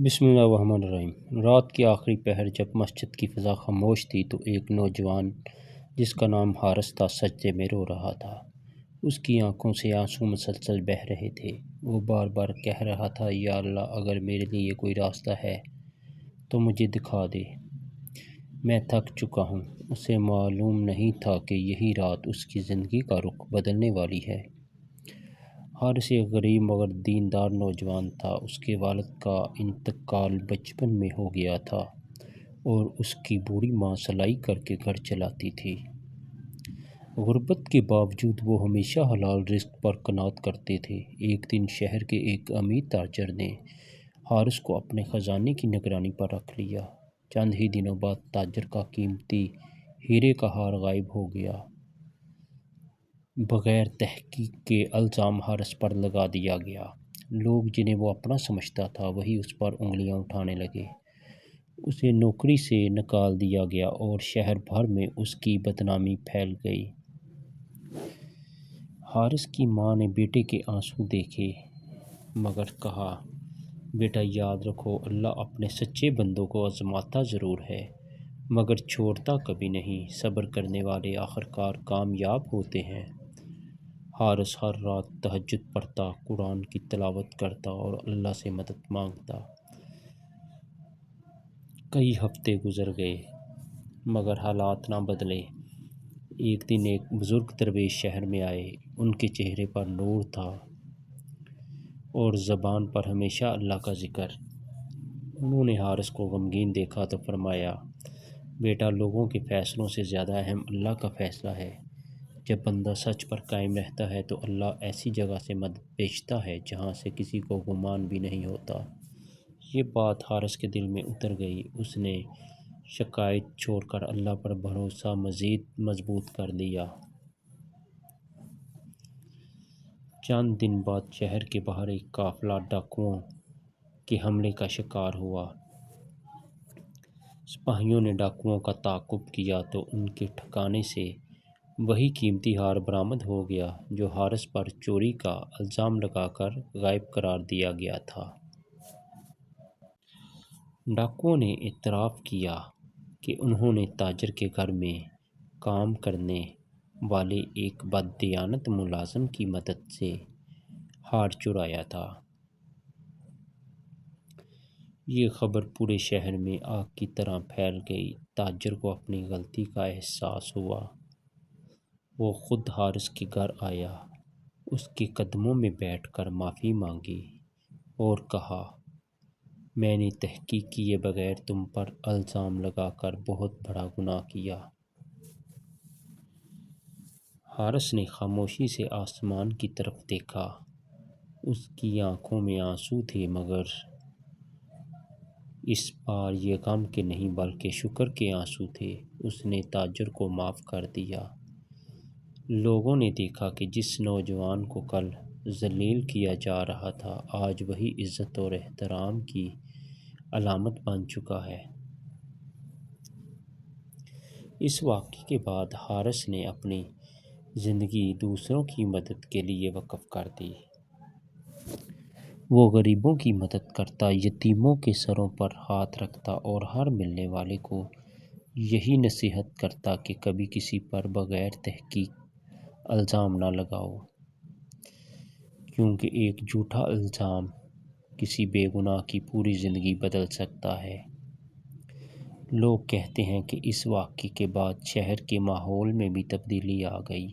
بسم اللہ الرحمن الرحیم۔ رات کی آخری پہر جب مسجد کی فضا خاموش تھی تو ایک نوجوان جس کا نام حارث تھا سجدے میں رو رہا تھا۔ اس کی آنکھوں سے آنسو مسلسل بہہ رہے تھے۔ وہ بار بار کہہ رہا تھا، یا اللہ، اگر میرے لیے کوئی راستہ ہے تو مجھے دکھا دے، میں تھک چکا ہوں۔ اسے معلوم نہیں تھا کہ یہی رات اس کی زندگی کا رخ بدلنے والی ہے۔ حارث ایک غریب مگر دیندار نوجوان تھا۔ اس کے والد کا انتقال بچپن میں ہو گیا تھا اور اس کی بوڑھی ماں سلائی کر کے گھر چلاتی تھی۔ غربت کے باوجود وہ ہمیشہ حلال رزق پر قناعت کرتے تھے۔ ایک دن شہر کے ایک امیر تاجر نے حارث کو اپنے خزانے کی نگرانی پر رکھ لیا۔ چند ہی دنوں بعد تاجر کا قیمتی ہیرے کا ہار غائب ہو گیا۔ بغیر تحقیق کے الزام حارث پر لگا دیا گیا۔ لوگ جنہیں وہ اپنا سمجھتا تھا وہی اس پر انگلیاں اٹھانے لگے۔ اسے نوکری سے نکال دیا گیا اور شہر بھر میں اس کی بدنامی پھیل گئی۔ حارث کی ماں نے بیٹے کے آنسو دیکھے مگر کہا، بیٹا یاد رکھو، اللہ اپنے سچے بندوں کو آزماتا ضرور ہے مگر چھوڑتا کبھی نہیں۔ صبر کرنے والے آخرکار کامیاب ہوتے ہیں۔ حارث ہر رات تہجد پڑھتا، قرآن کی تلاوت کرتا اور اللہ سے مدد مانگتا۔ کئی ہفتے گزر گئے مگر حالات نہ بدلے۔ ایک دن ایک بزرگ درویش شہر میں آئے۔ ان کے چہرے پر نور تھا اور زبان پر ہمیشہ اللہ کا ذکر۔ انہوں نے حارث کو غمگین دیکھا تو فرمایا، بیٹا، لوگوں کے فیصلوں سے زیادہ اہم اللہ کا فیصلہ ہے۔ جب بندہ سچ پر قائم رہتا ہے تو اللہ ایسی جگہ سے مدد بھیجتا ہے جہاں سے کسی کو گمان بھی نہیں ہوتا۔ یہ بات حارث کے دل میں اتر گئی۔ اس نے شکایت چھوڑ کر اللہ پر بھروسہ مزید مضبوط کر لیا۔ چند دن بعد شہر کے باہر ایک قافلہ ڈاکوؤں کے حملے کا شکار ہوا۔ سپاہیوں نے ڈاکوؤں کا تعاقب کیا تو ان کے ٹھکانے سے وہی قیمتی ہار برآمد ہو گیا جو حارث پر چوری کا الزام لگا کر غائب قرار دیا گیا تھا۔ ڈاکوؤں نے اعتراف کیا کہ انہوں نے تاجر کے گھر میں کام کرنے والے ایک بددیانت ملازم کی مدد سے ہار چرایا تھا۔ یہ خبر پورے شہر میں آگ کی طرح پھیل گئی۔ تاجر کو اپنی غلطی کا احساس ہوا۔ وہ خود حارث کے گھر آیا، اس کے قدموں میں بیٹھ کر معافی مانگی اور کہا، میں نے تحقیق کیے بغیر تم پر الزام لگا کر بہت بڑا گناہ کیا۔ حارث نے خاموشی سے آسمان کی طرف دیکھا۔ اس کی آنکھوں میں آنسو تھے مگر اس بار یہ غم کے نہیں بلکہ شکر کے آنسو تھے۔ اس نے تاجر کو معاف کر دیا۔ لوگوں نے دیکھا کہ جس نوجوان کو کل ذلیل کیا جا رہا تھا آج وہی عزت اور احترام کی علامت بن چکا ہے۔ اس واقعے کے بعد حارث نے اپنی زندگی دوسروں کی مدد کے لیے وقف کر دی۔ وہ غریبوں کی مدد کرتا، یتیموں کے سروں پر ہاتھ رکھتا اور ہر ملنے والے کو یہی نصیحت کرتا کہ کبھی کسی پر بغیر تحقیق الزام نہ لگاؤ، کیونکہ ایک جھوٹا الزام کسی بے گناہ کی پوری زندگی بدل سکتا ہے۔ لوگ کہتے ہیں کہ اس واقعے کے بعد شہر کے ماحول میں بھی تبدیلی آ گئی۔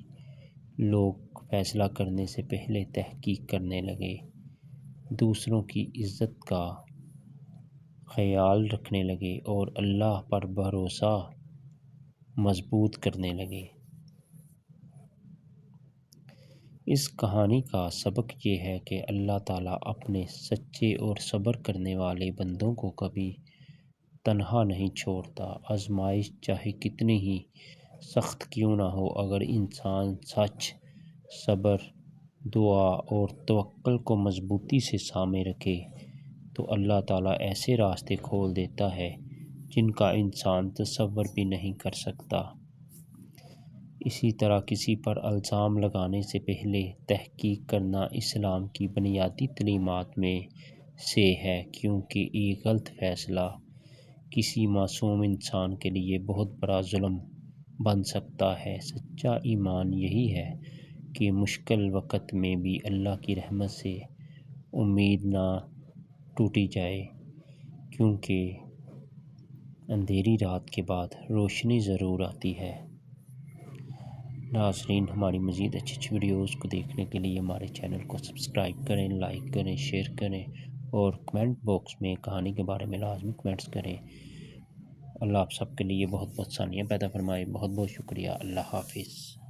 لوگ فیصلہ کرنے سے پہلے تحقیق کرنے لگے، دوسروں کی عزت کا خیال رکھنے لگے اور اللہ پر بھروسہ مضبوط کرنے لگے۔ اس کہانی کا سبق یہ ہے کہ اللہ تعالیٰ اپنے سچے اور صبر کرنے والے بندوں کو کبھی تنہا نہیں چھوڑتا۔ آزمائش چاہے کتنی ہی سخت کیوں نہ ہو، اگر انسان سچ، صبر، دعا اور توکل کو مضبوطی سے سامنے رکھے تو اللہ تعالیٰ ایسے راستے کھول دیتا ہے جن کا انسان تصور بھی نہیں کر سکتا۔ اسی طرح کسی پر الزام لگانے سے پہلے تحقیق کرنا اسلام کی بنیادی تعلیمات میں سے ہے، کیونکہ ایک غلط فیصلہ کسی معصوم انسان کے لیے بہت بڑا ظلم بن سکتا ہے۔ سچا ایمان یہی ہے کہ مشکل وقت میں بھی اللہ کی رحمت سے امید نہ ٹوٹی جائے، کیونکہ اندھیری رات کے بعد روشنی ضرور آتی ہے۔ ناظرین، ہماری مزید اچھی اچھی ویڈیوز کو دیکھنے کے لیے ہمارے چینل کو سبسکرائب کریں، لائک کریں، شیئر کریں اور کمنٹ باکس میں کہانی کے بارے میں لازمی کمنٹس کریں۔ اللہ آپ سب کے لیے بہت بہت ثانیہ پیدا فرمائے۔ بہت بہت شکریہ۔ اللہ حافظ۔